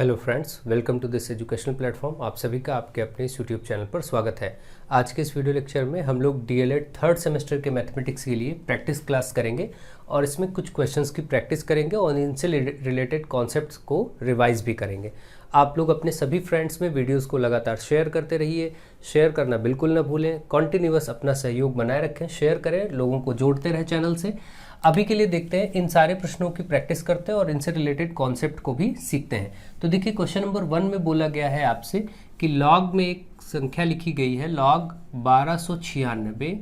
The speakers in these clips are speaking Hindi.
Hello friends, welcome to this educational platform. आप सभी का आपके अपने इस यूट्यूब चैनल पर स्वागत है। आज के इस वीडियो लेक्चर में हम लोग डीएलएड थर्ड सेमेस्टर के मैथमेटिक्स के लिए प्रैक्टिस क्लास करेंगे और इसमें कुछ क्वेश्चंस की प्रैक्टिस करेंगे और इनसे रिलेटेड कॉन्सेप्ट्स को रिवाइज भी करेंगे। आप लोग अपने सभी फ्रेंड्स में वीडियोज़ को लगातार शेयर करते रहिए। शेयर करना बिल्कुल ना भूलें। कॉन्टिन्यूअस अपना सहयोग बनाए रखें, शेयर करें, लोगों को जोड़ते रहें चैनल से। अभी के लिए देखते हैं, इन सारे प्रश्नों की प्रैक्टिस करते हैं और इनसे रिलेटेड कॉन्सेप्ट को भी सीखते हैं। तो देखिए, क्वेश्चन नंबर 1 में बोला गया है आपसे कि लॉग में एक संख्या लिखी गई है, लॉग 1296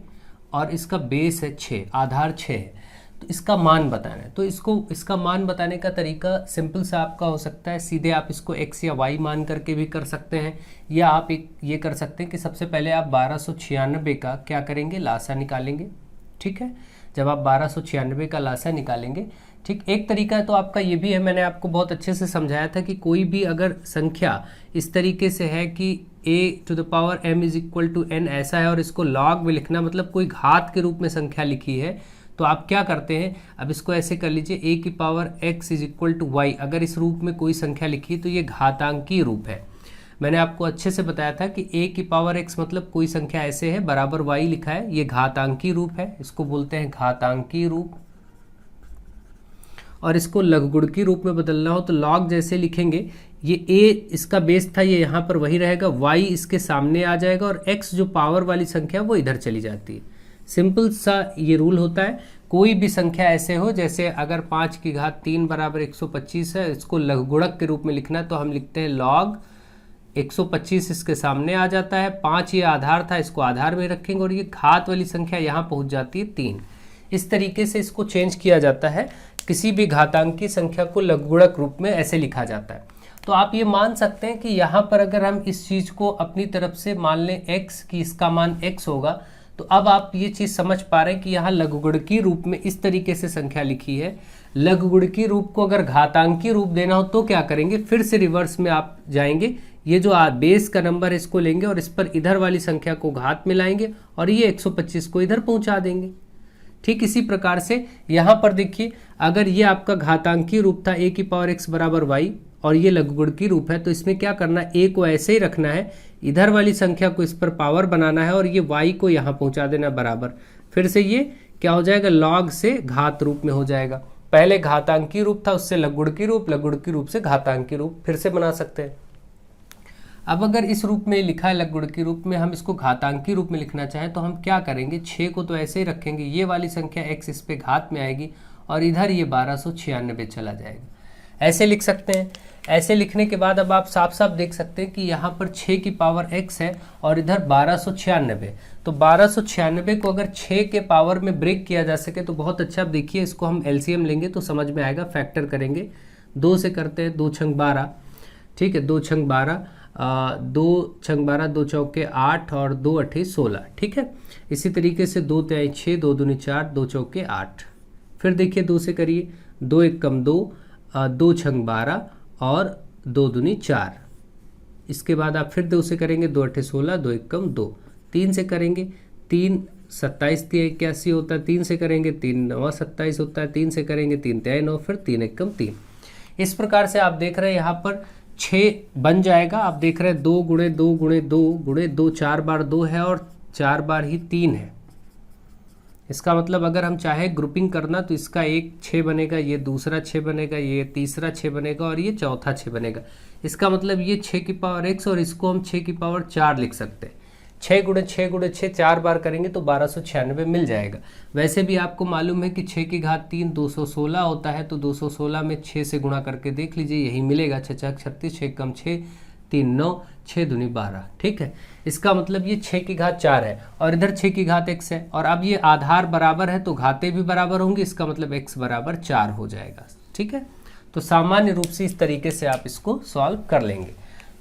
और इसका बेस है 6, आधार 6 है। तो इसका मान बताना है। तो इसका मान बताने का तरीका सिंपल सा आपका हो सकता है, सीधे आप इसको x या y मान करके भी कर सकते हैं, या आप ये कर सकते हैं कि सबसे पहले आप 1296 का क्या करेंगे, लासा निकालेंगे। ठीक है, जब आप 1296 का लासा निकालेंगे, ठीक, एक तरीका है तो आपका ये भी है, मैंने आपको बहुत अच्छे से समझाया था कि कोई भी अगर संख्या इस तरीके से है कि a⁻m = n ऐसा है और इसको लॉग में लिखना, मतलब कोई घात के रूप में संख्या लिखी है, तो आप क्या करते हैं, अब इसको ऐसे कर लीजिए, a⁻x = y। अगर इस रूप में कोई संख्या लिखी है तो ये घातांकीय रूप है। मैंने आपको अच्छे से बताया था कि a⁻x मतलब कोई संख्या ऐसे है बराबर y लिखा है, ये घातांकीय रूप है, इसको बोलते हैं घातांकीय रूप। और इसको लघुगुणकी रूप में बदलना हो तो लॉग जैसे लिखेंगे, ये a इसका बेस था, ये यहाँ पर वही रहेगा, y इसके सामने आ जाएगा और x जो पावर वाली संख्या वो इधर चली जाती है। सिंपल सा ये रूल होता है। कोई भी संख्या ऐसे हो, जैसे अगर 5⁻3 = 125 है, इसको लघुगुणक के रूप में लिखना तो हम लिखते हैं लॉग 125, इसके सामने आ जाता है, 5 ये आधार था, इसको आधार में रखेंगे और ये घात वाली संख्या यहाँ पहुँच जाती है 3। इस तरीके से इसको चेंज किया जाता है। किसी भी घातांकी संख्या को लघुगुणक रूप में ऐसे लिखा जाता है। तो आप ये मान सकते हैं कि यहाँ पर अगर हम इस चीज़ को अपनी तरफ से मान लें x की, इसका मान x होगा, तो अब आप ये चीज़ समझ पा रहे हैं कि यहाँ लघुगुणकी रूप में इस तरीके से संख्या लिखी है। लघुगुणकी रूप को अगर घातांकी रूप देना हो तो क्या करेंगे, फिर से रिवर्स में आप जाएंगे, ये जो बेस का नंबर है इसको लेंगे और इस पर इधर वाली संख्या को घात में लाएंगे और ये 125 को इधर पहुंचा देंगे। ठीक इसी प्रकार से यहाँ पर देखिए, अगर ये आपका घातांकीय रूप था a⁻x = y और ये लघुगुणकी रूप है, तो इसमें क्या करना है, a को ऐसे ही रखना है, इधर वाली संख्या को इस पर पावर बनाना है और ये y को यहाँ पहुँचा देना बराबर। फिर से ये क्या हो जाएगा, लॉग से घात रूप में हो जाएगा। पहले घातांकीय रूप था, उससे लघुगुणकी रूप, लघुगुणकी रूप से घातांकीय रूप, फिर से बना सकते हैं। अब अगर इस रूप में लिखा है लघुगुणकी रूप में, हम इसको घातांकीय रूप में लिखना चाहें तो हम क्या करेंगे, 6 को तो ऐसे ही रखेंगे, ये वाली संख्या x इस पे घात में आएगी और इधर ये 1296 चला जाएगा। ऐसे लिख सकते हैं। ऐसे लिखने के बाद अब आप साफ साफ देख सकते हैं कि यहाँ पर 6 की पावर x है और इधर 1296। तो 1296 को अगर 6 के पावर में ब्रेक किया जा सके तो बहुत अच्छा। अब देखिए, इसको हम एलसीएम लेंगे तो समझ में आएगा, फैक्टर करेंगे, 2 से करते हैं, 2 × 12, ठीक है, 2 × 12, 2 × 12, 2 × 8 और 2 × 8 16, ठीक है। इसी तरीके से 2 × 6, 2 × 2 4, 2 × 8। फिर देखिए 2 से करिए, 2 × 1 = 2, 2 × 12 और 2 × 2 4। इसके बाद आप फिर 2 से करेंगे, 2 × 8 16, 2 × 1 = 2। 3 से करेंगे, 3 27 × 81 होता है, 3 से करेंगे 3 9 27 होता है, 3 से करेंगे 3 3 9, फिर 3 1 = 3। इस प्रकार से आप देख रहे हैं यहाँ पर 6 बन जाएगा। आप देख रहे हैं 2 × 2 × 2 × 2, 4 बार 2 है और 4 बार ही 3 है। इसका मतलब अगर हम चाहे ग्रुपिंग करना तो इसका एक 6 बनेगा, ये दूसरा 6 बनेगा, ये तीसरा 6 बनेगा और ये चौथा 6 बनेगा। इसका मतलब ये 6 की पावर x और इसको हम 6 की पावर 4 लिख सकते हैं। 6 × 6 × 6 4 बार करेंगे तो 1296 मिल जाएगा। वैसे भी आपको मालूम है कि 6 की घात 3 216 होता है, तो 216 में 6 से गुणा करके देख लीजिए, यही मिलेगा। 6 × 36, 6 × 6 3 9, 6 दूनी 12, ठीक है। इसका मतलब ये 6 की घात 4 है और इधर 6 की घात x है, और अब ये आधार बराबर है तो घातें भी बराबर होंगी, इसका मतलब x = 4 हो जाएगा, ठीक है। तो सामान्य रूप से इस तरीके से आप इसको सॉल्व कर लेंगे।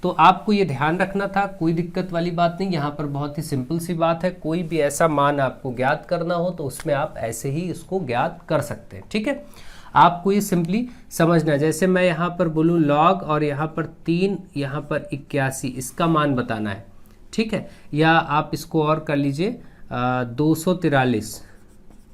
तो आपको ये ध्यान रखना था, कोई दिक्कत वाली बात नहीं, यहाँ पर बहुत ही सिंपल सी बात है। कोई भी ऐसा मान आपको ज्ञात करना हो तो उसमें आप ऐसे ही इसको ज्ञात कर सकते हैं, ठीक है। आपको ये सिंपली समझना है, जैसे मैं यहाँ पर बोलूँ लॉग और यहाँ पर 3, यहाँ पर 81, इसका मान बताना है, ठीक है। या आप इसको और कर लीजिए 243,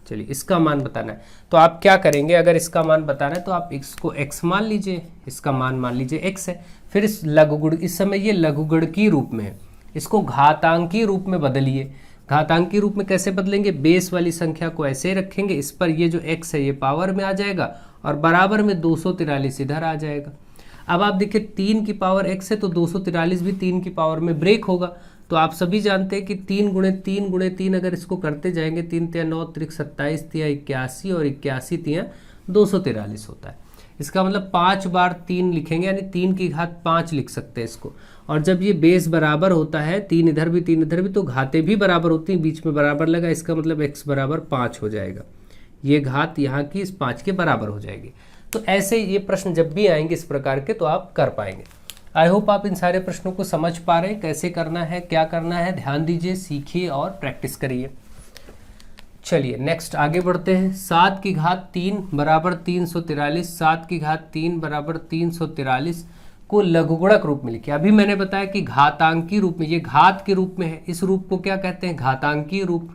चलिए इसका मान बताना है, तो आप क्या करेंगे, अगर इसका मान बताना है तो आप इसको x मान लीजिए, इसका मान लीजिए x है। फिर इस लघुगुण, इस समय ये लघुगुणकीय रूप में है, इसको घातांकीय रूप में बदलिए। घातांकीय रूप में कैसे बदलेंगे, बेस वाली संख्या को ऐसे ही रखेंगे, इस पर ये जो x है ये पावर में आ जाएगा और बराबर में 243 इधर आ जाएगा। अब आप देखिए 3 की पावर x है तो 243 भी 3 की पावर में ब्रेक होगा। तो आप सभी जानते हैं कि 3 गुणे 3 गुणे 3 अगर इसको करते जाएंगे, 3 तिया 9 त्रिक 27 तिया 81 और 81 तिया 243 होता है। इसका मतलब 5 बार 3 लिखेंगे, यानी 3 की घात 5 लिख सकते हैं इसको। और जब ये बेस बराबर होता है, 3 इधर भी 3 इधर भी, तो घातें भी बराबर होती हैं, बीच में बराबर लगा, इसका मतलब x बराबर 5 हो जाएगा। ये घात यहाँ की इस 5 के बराबर हो जाएगी। तो ऐसे ये प्रश्न जब भी आएंगे इस प्रकार के तो आप कर पाएंगे। आई होप आप इन सारे प्रश्नों को समझ पा रहे हैं, कैसे करना है, क्या करना है, ध्यान दीजिए, सीखिए और प्रैक्टिस करिए। चलिए नेक्स्ट आगे बढ़ते हैं। 7 की घात 3 बराबर 343, 7 की घात 3 बराबर 343 को लघुगुणक रूप में लिखिए। अभी मैंने बताया कि घातांकीय रूप में, ये घात के रूप में है, इस रूप को क्या कहते हैं, घातांकीय रूप।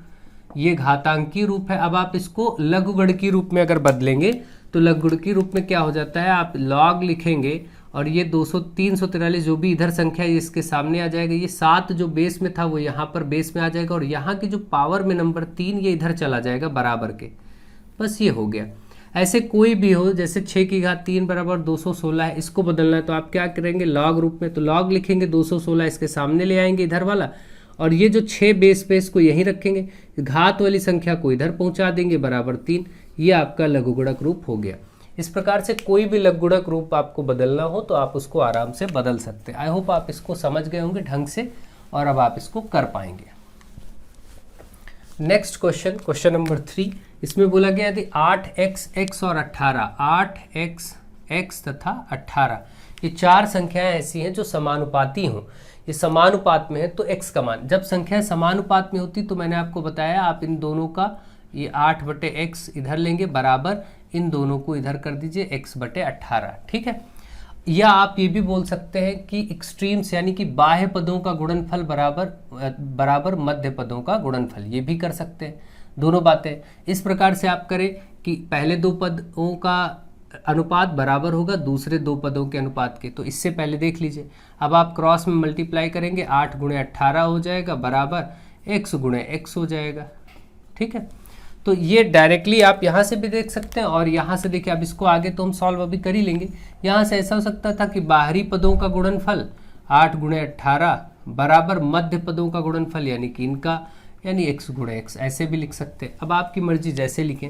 ये घातांकीय रूप है। अब आप इसको लघुगणकीय रूप में अगर बदलेंगे तो लघुगणकीय रूप में क्या हो जाता है, आप लॉग लिखेंगे और ये 343 जो भी इधर संख्या है इसके सामने आ जाएगा। ये 7 जो बेस में था वो यहाँ पर बेस में आ जाएगा और यहाँ की जो पावर में नंबर 3 ये इधर चला जाएगा बराबर के। बस ये हो गया। ऐसे कोई भी हो, जैसे 6 की घात 3 बराबर 216 है, इसको बदलना है तो आप क्या करेंगे, लॉग रूप में। तो लॉग लिखेंगे, 216 इसके सामने ले आएंगे इधर वाला, और ये जो 6 बेस पे इसको यहीं रखेंगे, घात वाली संख्या को इधर पहुंचा देंगे बराबर 3। ये आपका लघुगुणक रूप हो गया। इस प्रकार से कोई भी लघुगुणक रूप आपको बदलना हो तो आप उसको आराम से बदल सकते हैं। आई होप आप इसको समझ गए होंगे ढंग से और अब आप इसको कर पाएंगे। नेक्स्ट क्वेश्चन, क्वेश्चन नंबर 3, इसमें बोला गया यदि 8x और 18, 8x तथा 18 ये 4 संख्याएं ऐसी हैं जो समानुपाती हों। ये समानुपात में है तो x का मान, जब संख्या समानुपात में होती तो मैंने आपको बताया आप इन दोनों का ये 8/x इधर लेंगे बराबर इन दोनों को इधर कर दीजिए x/18, ठीक है। या आप ये भी बोल सकते हैं कि एक्सट्रीम्स यानी कि बाह्य पदों का गुणनफल बराबर मध्य पदों का गुणनफल, ये भी कर सकते हैं। दोनों बातें इस प्रकार से आप करें कि पहले 2 पदों का अनुपात बराबर होगा दूसरे 2 पदों के अनुपात के। तो इससे पहले देख लीजिए, अब आप क्रॉस में मल्टीप्लाई करेंगे, 8 × 18 हो जाएगा बराबर x × x हो जाएगा, ठीक है। तो ये डायरेक्टली आप यहाँ से भी देख सकते हैं और यहाँ से देखिए, अब इसको आगे तो हम सॉल्व अभी कर ही लेंगे। यहाँ से ऐसा हो सकता था कि बाहरी पदों का गुणनफल 8 × 18 बराबर मध्य पदों का गुणनफल यानी कि इनका, यानी x × x, ऐसे भी लिख सकते हैं। अब आपकी मर्जी जैसे लिखें।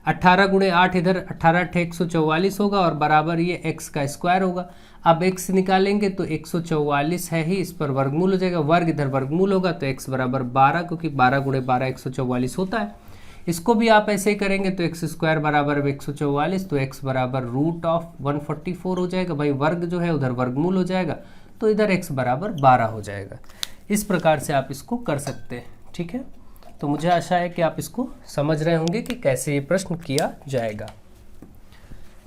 18 × 8 इधर 18 × 144 होगा और बराबर ये x का स्क्वायर होगा। अब x निकालेंगे तो 144 है ही, इस पर वर्गमूल हो जाएगा, वर्ग इधर वर्गमूल होगा तो x बराबर 12, क्योंकि 12 × 12 144 होता है। इसको भी आप ऐसे ही करेंगे तो x² बराबर 144, तो x बराबर √144 हो जाएगा। भाई वर्ग जो है उधर वर्गमूल हो जाएगा तो इधर x बराबर 12 हो जाएगा। इस प्रकार से आप इसको कर सकते हैं, ठीक है। तो मुझे आशा है कि आप इसको समझ रहे होंगे कि कैसे ये प्रश्न किया जाएगा।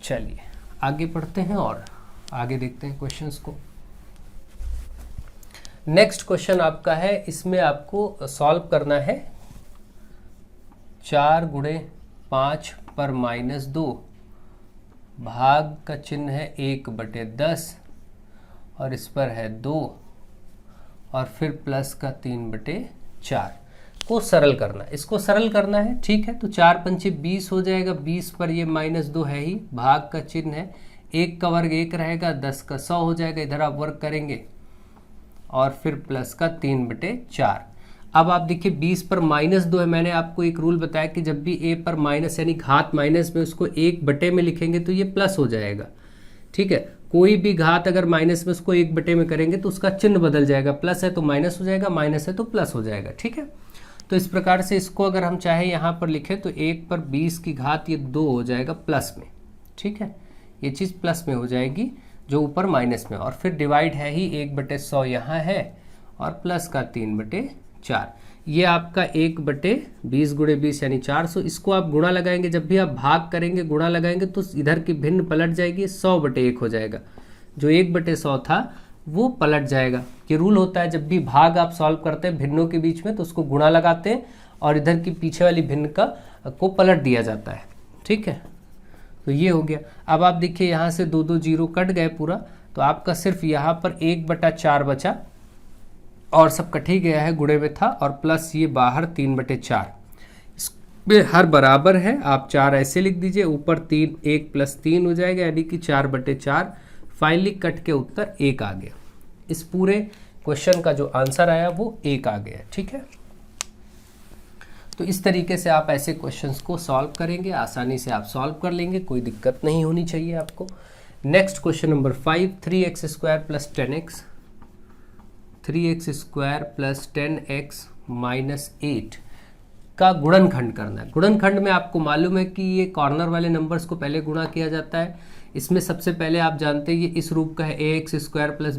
चलिए आगे बढ़ते हैं और आगे देखते हैं क्वेश्चंस को। नेक्स्ट क्वेश्चन आपका है, इसमें आपको सॉल्व करना है 4 × 5 पर -2, भाग का चिन्ह है 1/10 और इस पर है 2 और फिर प्लस का 3/4 को सरल करना। इसको सरल करना है, ठीक है। तो 4 × 5 = 20 हो जाएगा, 20 पर ये -2 है ही, भाग का चिन्ह है, 1 का वर्ग 1 रहेगा, 10 का 100 हो जाएगा, इधर आप वर्ग करेंगे और फिर प्लस का 3/4। अब आप देखिए 20 पर -2 है, मैंने आपको एक रूल बताया कि जब भी a पर माइनस यानी घात माइनस में उसको 1/, में लिखेंगे तो ये प्लस हो जाएगा, ठीक है। कोई भी घात अगर माइनस में उसको 1/, में करेंगे तो उसका चिन्ह बदल जाएगा, प्लस है तो माइनस हो जाएगा, माइनस है तो प्लस हो जाएगा, ठीक है। तो इस प्रकार से इसको अगर हम चाहें यहाँ पर लिखें तो 1 पर 20 की घात ये 2 हो जाएगा प्लस में, ठीक है। ये चीज़ प्लस में हो जाएगी जो ऊपर माइनस में, और फिर डिवाइड है ही 1/100 यहाँ है और प्लस का 3/4। ये आपका 1/20 × 20 यानी 400। इसको आप गुणा लगाएंगे, जब भी आप भाग करेंगे गुणा लगाएंगे तो इधर की भिन्न पलट जाएगी, 100/1 हो जाएगा। जो 1/100 था वो पलट जाएगा। ये रूल होता है, जब भी भाग आप सॉल्व करते हैं भिन्नों के बीच में तो उसको गुणा लगाते हैं और इधर की पीछे वाली भिन्न का को पलट दिया जाता है। ठीक है, तो ये हो गया। अब आप देखिए यहाँ से 2 जीरो कट गए पूरा, तो आपका सिर्फ यहाँ पर 1/4 बचा और सब कट ही गया है, गुणे में था, और प्लस ये बाहर 3/4। इसमें हर बराबर है, आप 4 ऐसे लिख दीजिए, ऊपर 3, 1 + 3 हो जाएगा, यानी कि 4/4। फाइनली कट के उत्तर 1 आ गया। इस पूरे क्वेश्चन का जो आंसर आया वो 1 आ गया। ठीक है, तो इस तरीके से आप ऐसे क्वेश्चंस को सॉल्व करेंगे, आसानी से आप सॉल्व कर लेंगे, कोई दिक्कत नहीं होनी चाहिए आपको। Next question number 5, 3x² + 10x, 3x² + 10x - 8 का गुणनखंड करना है। गुणनखंड में आपको मालूम है कि ये कॉर्नर वाले नंबर्स को पहले गुणा किया जाता है। इसमें सबसे पहले आप जानते हैं ये इस रूप का है, ax²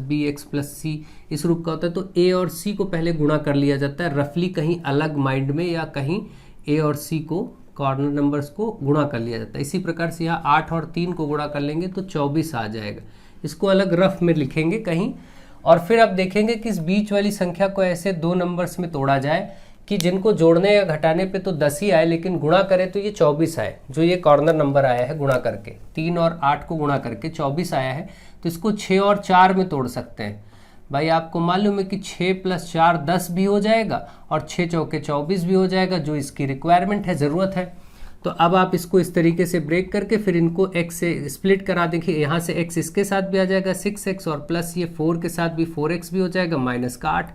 + bx + c इस रूप का होता है, तो a और c को पहले गुणा कर लिया जाता है रफली, कहीं अलग माइंड में या कहीं a और c को कॉर्नर नंबर्स को गुणा कर लिया जाता है। इसी प्रकार से यहाँ 8 और 3 को गुणा कर लेंगे तो 24 आ जाएगा। इसको अलग रफ में लिखेंगे कहीं, और फिर आप देखेंगे कि इस बीच वाली संख्या को ऐसे 2 नंबर्स में तोड़ा जाए कि जिनको जोड़ने या घटाने पे तो 10 ही आए, लेकिन गुणा करें तो ये 24 आए। जो ये कॉर्नर नंबर आया है गुणा करके, 3 और 8 को गुणा करके 24 आया है, तो इसको 6 और 4 में तोड़ सकते हैं। भाई आपको मालूम है कि 6 + 4 10 भी हो जाएगा और 6 चौके 24 भी हो जाएगा, जो इसकी रिक्वायरमेंट है, ज़रूरत है। तो अब आप इसको इस तरीके से ब्रेक करके फिर इनको x से स्प्लिट करा देखिए, यहाँ से x इसके साथ भी आ जाएगा 6x, और प्लस ये 4 के साथ भी 4x भी हो जाएगा, माइनस का 8।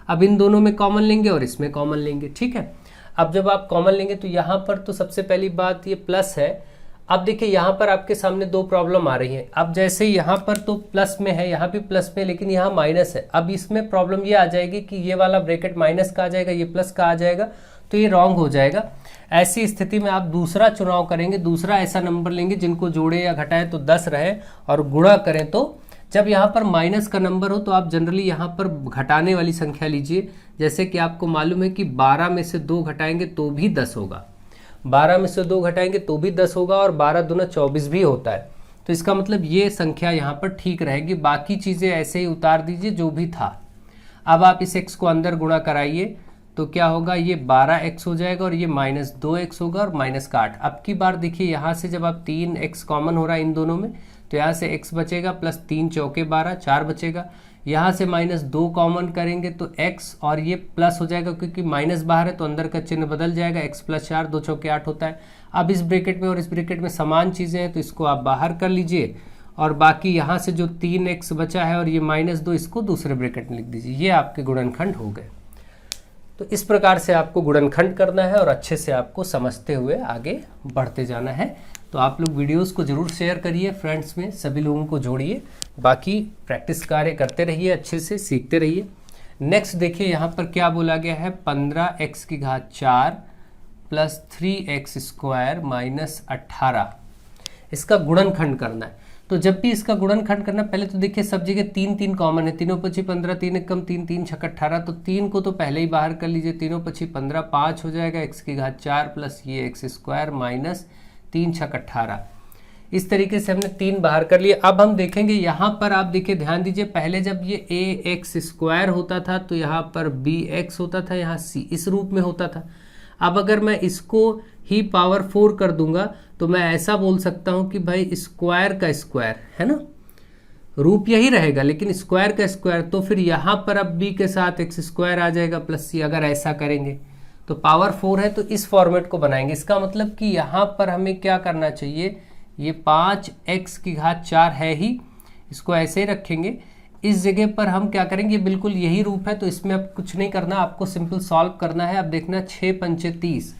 अब इन दोनों में कॉमन लेंगे और इसमें कॉमन लेंगे। ठीक है, अब जब आप कॉमन लेंगे तो यहाँ पर तो सबसे पहली बात ये प्लस है। अब देखिए यहाँ पर आपके सामने 2 प्रॉब्लम आ रही है। अब जैसे यहाँ पर तो प्लस में है, यहाँ भी प्लस में, लेकिन यहाँ माइनस है। अब इसमें प्रॉब्लम ये आ जाएगी कि ये वाला ब्रैकेट माइनस का आ जाएगा, ये प्लस का आ जाएगा, तो ये रॉन्ग हो जाएगा। ऐसी स्थिति में आप दूसरा चुनाव करेंगे, दूसरा ऐसा नंबर लेंगे जिनको जोड़े या घटाए तो 10 रहे, और गुणा करें तो जब यहाँ पर माइनस का नंबर हो तो आप जनरली यहाँ पर घटाने वाली संख्या लीजिए। जैसे कि आपको मालूम है कि 12 में से 2 घटाएंगे तो भी 10 होगा, 12 में से 2 घटाएंगे तो भी 10 होगा, और 12 दूना 24 भी होता है। तो इसका मतलब ये संख्या यहाँ पर ठीक रहेगी। बाकी चीज़ें ऐसे ही उतार दीजिए जो भी था। अब आप इस x को अंदर गुणा कराइए तो क्या होगा, ये 12x हो जाएगा और ये -2x होगा और माइनस का 8। अब की बार देखिए यहाँ से जब आप 3x कॉमन हो रहा है इन दोनों में, तो यहाँ से x बचेगा, प्लस 3 चौके 12 4 बचेगा। यहाँ से -2 कॉमन करेंगे तो x, और ये प्लस हो जाएगा क्योंकि माइनस बाहर है तो अंदर का चिन्ह बदल जाएगा, x + 4 2 चौके 8 होता है। अब इस ब्रैकेट में और इस ब्रैकेट में समान चीज़ें हैं तो इसको आप बाहर कर लीजिए, और बाकी यहाँ से जो 3x बचा है और ये -2 इसको दूसरे ब्रैकेट में लिख दीजिए। ये आपके गुणनखंड हो गए। तो इस प्रकार से आपको गुणनखंड करना है और अच्छे से आपको समझते हुए आगे बढ़ते जाना है। तो आप लोग वीडियोस को ज़रूर शेयर करिए फ्रेंड्स में, सभी लोगों को जोड़िए, बाकी प्रैक्टिस कार्य करते रहिए, अच्छे से सीखते रहिए। नेक्स्ट देखिए यहाँ पर क्या बोला गया है, 15x⁴ + 3x² - 18 इसका गुणनखंड करना है। तो जब भी इसका गुणनखंड करना, पहले तो देखिए सब जगह 3 3 कॉमन है, 3 × 5 = 15, 3 × 1 = 3, 3 × 6 = 18, तो 3 को तो पहले ही बाहर कर लीजिए, 3 × 5 = 15, 5 हो जाएगा x⁴ प्लस ये x² माइनस 3 × 6 = 18। इस तरीके से हमने 3 बाहर कर लिए। अब हम देखेंगे यहाँ पर, आप देखिए ध्यान दीजिए, पहले जब ये ax² होता था तो यहाँ पर bx होता था, यहाँ c इस रूप में होता था। अब अगर मैं इसको ही पावर 4 कर दूंगा तो मैं ऐसा बोल सकता हूँ कि भाई स्क्वायर का स्क्वायर है ना, रूप यही रहेगा लेकिन स्क्वायर का स्क्वायर, तो फिर यहाँ पर अब b के साथ x² आ जाएगा प्लस c। अगर ऐसा करेंगे तो पावर 4 है तो इस फॉर्मेट को बनाएंगे। इसका मतलब कि यहाँ पर हमें क्या करना चाहिए, ये 5x⁴ है ही, इसको ऐसे ही रखेंगे। इस जगह पर हम क्या करेंगे, बिल्कुल यही रूप है तो इसमें अब कुछ नहीं करना, आपको सिंपल सॉल्व करना है। अब देखना 6 × 5 = 30,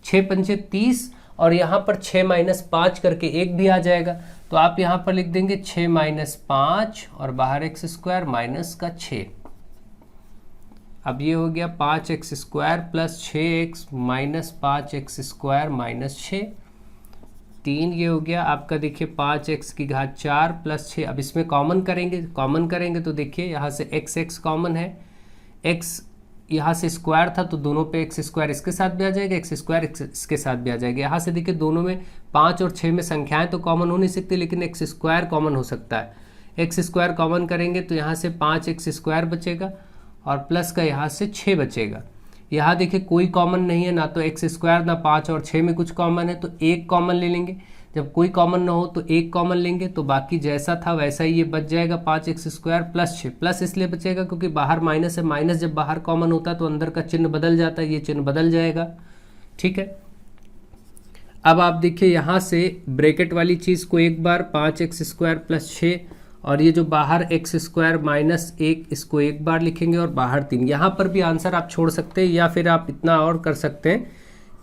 6 × 5 = 30, और यहाँ पर 6 - 5 करके 1 भी आ जाएगा, तो आप यहाँ पर लिख देंगे 6 - 5 और बाहर x² माइनस का 6। अब ये हो गया 5x² plus 6x minus 5x² minus 6, 3 ये हो गया आपका। देखिए 5x⁴ प्लस 6। अब इसमें कॉमन करेंगे तो देखिए यहाँ से x कॉमन है, x यहाँ से स्क्वायर था तो दोनों पे x² इसके साथ भी आ जाएगा, x² इसके साथ भी आ जाएगा। यहाँ से देखिए दोनों में 5 और 6 में संख्याएं तो कॉमन हो नहीं सकती, लेकिन x² कॉमन हो सकता है। x² कॉमन करेंगे तो यहाँ से 5x² बचेगा और प्लस का यहाँ से 6 बचेगा। यहाँ देखिए कोई कॉमन नहीं है, ना तो एक्स स्क्वायर ना 5 और 6 में कुछ कॉमन है, तो एक कॉमन ले लेंगे। जब कोई कॉमन ना हो तो एक कॉमन लेंगे, तो बाकी जैसा था वैसा ही ये बच जाएगा 5x² प्लस 6। प्लस इसलिए बचेगा क्योंकि बाहर माइनस है, माइनस जब बाहर कॉमन होता है तो अंदर का चिन्ह बदल जाता है, ये चिन्ह बदल जाएगा। ठीक है, अब आप देखिए यहाँ से ब्रैकेट वाली चीज़ को एक बार 5x² प्लस 6, और ये जो बाहर x² माइनस 1 इसको एक बार लिखेंगे और बाहर 3। यहाँ पर भी आंसर आप छोड़ सकते हैं, या फिर आप इतना और कर सकते हैं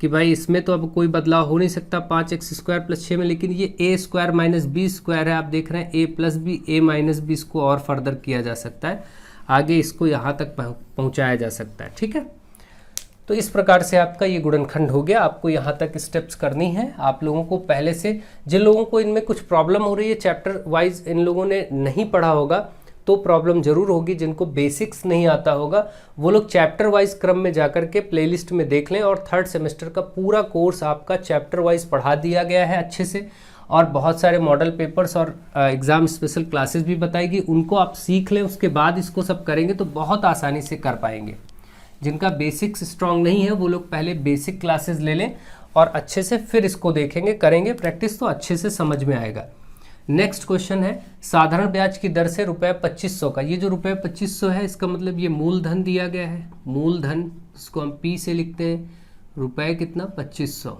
कि भाई इसमें तो अब कोई बदलाव हो नहीं सकता 5x² प्लस 6 में, लेकिन ये a² माइनस b² है, आप देख रहे हैं a plus b, a minus b, इसको और फर्दर किया जा सकता है, आगे इसको यहाँ तक पहुँचाया जा सकता है। ठीक है, तो इस प्रकार से आपका ये गुणनखंड हो गया। आपको यहाँ तक स्टेप्स करनी है। आप लोगों को पहले से, जिन लोगों को इनमें कुछ प्रॉब्लम हो रही है, चैप्टर वाइज इन लोगों ने नहीं पढ़ा होगा तो प्रॉब्लम जरूर होगी। जिनको बेसिक्स नहीं आता होगा वो लोग चैप्टर वाइज क्रम में जाकर के प्लेलिस्ट में देख लें, और 3rd सेमेस्टर का पूरा कोर्स आपका चैप्टर वाइज पढ़ा दिया गया है अच्छे से, और बहुत सारे मॉडल पेपर्स और एग्ज़ाम स्पेशल क्लासेस भी बताएगी, उनको आप सीख लें। उसके बाद इसको सब करेंगे तो बहुत आसानी से कर पाएंगे। जिनका बेसिक्स स्ट्रांग नहीं है वो लोग पहले बेसिक क्लासेस ले लें और अच्छे से फिर इसको देखेंगे, करेंगे प्रैक्टिस, तो अच्छे से समझ में आएगा। नेक्स्ट क्वेश्चन है साधारण ब्याज की दर से ₹2500 का। ये जो ₹2500 है इसका मतलब ये मूलधन दिया गया है, मूलधन इसको हम P से लिखते हैं, रुपये कितना 2500।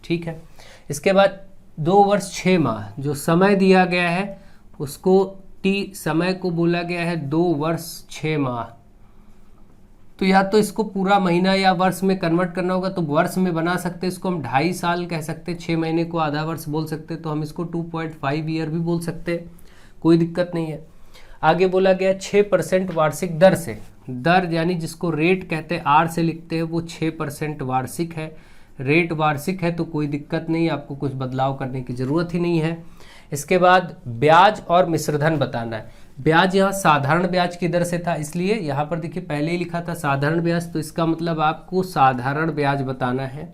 ठीक है, इसके बाद 2 वर्ष 6 माह जो समय दिया गया है उसको T समय को बोला गया है 2 वर्ष 6 माह। तो या तो इसको पूरा महीना या वर्ष में कन्वर्ट करना होगा, तो वर्ष में बना सकते हैं, इसको हम 2.5 साल कह सकते हैं, 6 महीने को आधा वर्ष बोल सकते हैं, तो हम इसको 2.5 ईयर भी बोल सकते हैं, कोई दिक्कत नहीं है। आगे बोला गया 6% वार्षिक दर से, दर यानी जिसको रेट कहते हैं, R से लिखते हैं, वो 6% वार्षिक है, रेट वार्षिक है, तो कोई दिक्कत नहीं, आपको कुछ बदलाव करने की ज़रूरत ही नहीं है। इसके बाद ब्याज और मिश्रधन बताना है। ब्याज यहाँ साधारण ब्याज की दर से था, इसलिए यहाँ पर देखिए पहले ही लिखा था साधारण ब्याज, तो इसका मतलब आपको साधारण ब्याज बताना है,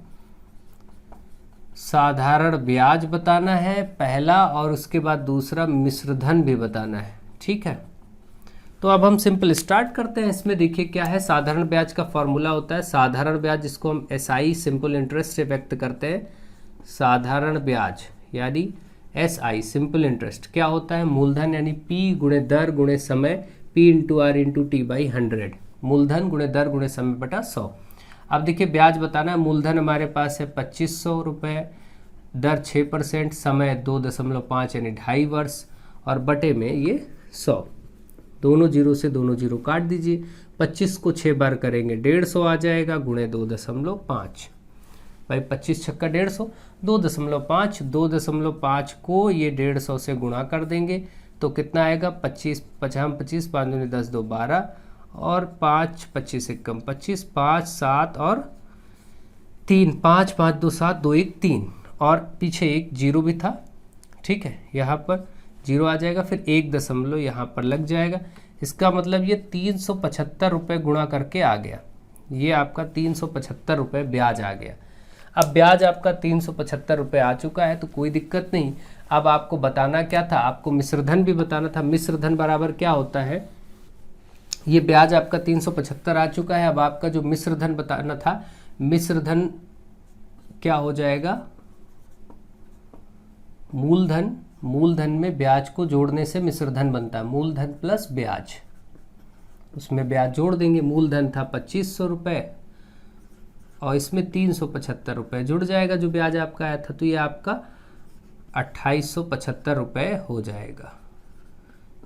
साधारण ब्याज बताना है पहला, और उसके बाद दूसरा मिश्रधन भी बताना है। ठीक है, तो अब हम सिंपल स्टार्ट करते हैं। इसमें देखिए क्या है, साधारण ब्याज का फॉर्मूला होता है साधारण ब्याज, जिसको हम SI सिंपल इंटरेस्ट से व्यक्त करते हैं। साधारण ब्याज यानी SI सिंपल इंटरेस्ट क्या होता है, मूलधन यानी P गुणे दर गुणे समय, P into R into T by 100, मूलधन गुणे दर गुणे समय बटा 100। अब देखिए ब्याज बताना है, मूलधन हमारे पास है 2500 रुपये, दर 6%, समय 2.5 यानी 2.5 वर्ष, और बटे में ये 100, दोनों जीरो से दोनों जीरो काट दीजिए, 25 को 6 बार करेंगे 150 आ जाएगा, गुणे 2.5, भाई 25 छक्का 150, 2.5, 2.5 को ये 150 से गुणा कर देंगे तो कितना आएगा, 25, 25, 5 दूनी 10, 2 12, और 5, 25 एक कम 25, 5 7 और 3, 5 5 2 7 2 1 3, और पीछे एक जीरो भी था। ठीक है, यहाँ पर जीरो आ जाएगा, फिर 1 दशमलव यहाँ पर लग जाएगा। इसका मतलब ये 375 रुपये गुणा करके आ गया, ये आपका 375 रुपये ब्याज आ गया। अब ब्याज आपका 375 रुपये आ चुका है तो कोई दिक्कत नहीं। अब आपको बताना क्या था, आपको मिश्रधन भी बताना था। मिश्रधन बराबर क्या होता है, ये ब्याज आपका 375 आ चुका है। अब आपका जो मिश्रधन बताना था, मिश्रधन क्या हो जाएगा, मूलधन, मूलधन में ब्याज को जोड़ने से मिश्रधन बनता है, मूलधन प्लस ब्याज, उसमें ब्याज जोड़ देंगे। मूलधन था 2500 रुपये और इसमें 375 रुपये जुड़ जाएगा जो ब्याज आपका आया था, तो ये आपका 2875 रुपये हो जाएगा।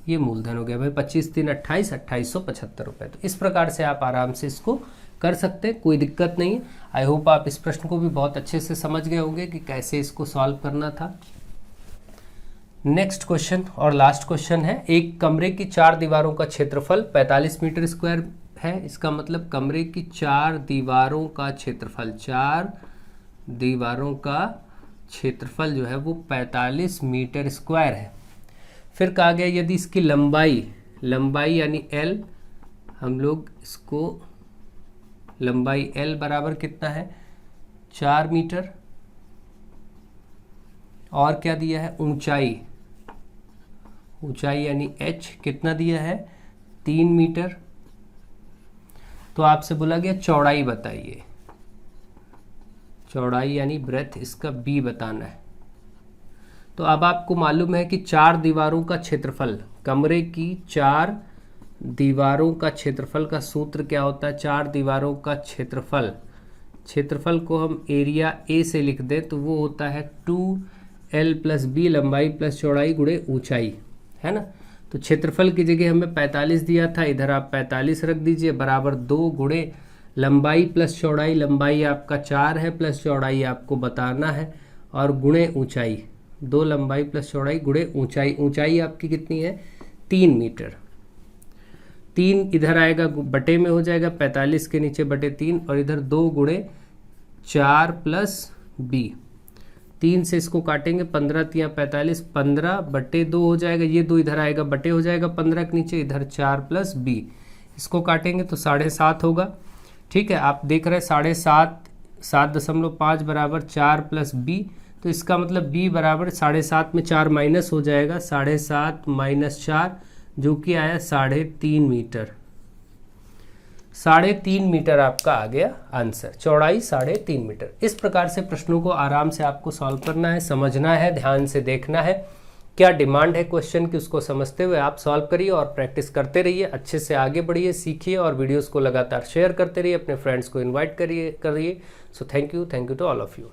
ये मूलधन हो गया भाई, 25 3 28, 2875 रुपये। तो इस प्रकार से आप आराम से इसको कर सकते हैं, कोई दिक्कत नहीं है। आई होप आप इस प्रश्न को भी बहुत अच्छे से समझ गए होंगे कि कैसे इसको सॉल्व करना था। नेक्स्ट क्वेश्चन और लास्ट क्वेश्चन है, एक कमरे की 4 दीवारों का क्षेत्रफल 45 मीटर स्क्वायर है। इसका मतलब कमरे की 4 दीवारों का क्षेत्रफल, 4 दीवारों का क्षेत्रफल जो है वो 45 मीटर स्क्वायर है। फिर कहा गया यदि इसकी लंबाई, लंबाई यानी L, हम लोग इसको लंबाई L बराबर कितना है 4 मीटर, और क्या दिया है ऊंचाई, ऊंचाई यानी H कितना दिया है 3 मीटर। तो आपसे बोला गया चौड़ाई बताइए, चौड़ाई यानी ब्रेथ, इसका बी बताना है। तो अब आपको मालूम है कि 4 दीवारों का क्षेत्रफल, कमरे की 4 दीवारों का क्षेत्रफल का सूत्र क्या होता है? 4 दीवारों का क्षेत्रफल, क्षेत्रफल को हम एरिया ए से लिख दें तो वो होता है 2L + b, लंबाई प्लस चौड़ाई गुणे ऊंचाई, है ना। तो क्षेत्रफल की जगह हमें 45 दिया था, इधर आप 45 रख दीजिए, बराबर 2 गुणे लंबाई प्लस चौड़ाई, लंबाई आपका 4 है प्लस चौड़ाई आपको बताना है, और गुणे ऊंचाई, 2 लंबाई प्लस चौड़ाई गुणे ऊंचाई, ऊंचाई आपकी कितनी है? 3 मीटर। 3 इधर आएगा बटे में हो जाएगा, 45 के नीचे बटे 3, और इधर 2 गुणे 4 + b, 3 से इसको काटेंगे, 15 × 45, 15 बटे 2 हो जाएगा, ये 2 इधर आएगा बटे हो जाएगा 15 के नीचे, इधर 4 + b, इसको काटेंगे तो 7.5 होगा। ठीक है, आप देख रहे हैं 7.5, 7.5 बराबर 4 + b, तो इसका मतलब b बराबर 7.5 में 4 माइनस हो जाएगा, 7.5 - 4 जो कि आया 3.5 मीटर। 3.5 मीटर आपका आ गया आंसर, चौड़ाई 3.5 मीटर। इस प्रकार से प्रश्नों को आराम से आपको सॉल्व करना है, समझना है, ध्यान से देखना है, क्या डिमांड है क्वेश्चन की उसको समझते हुए आप सॉल्व करिए और प्रैक्टिस करते रहिए, अच्छे से आगे बढ़िए, सीखिए, और वीडियोस को लगातार शेयर करते रहिए, अपने फ्रेंड्स को इन्वाइट करिए। So thank you to all of you.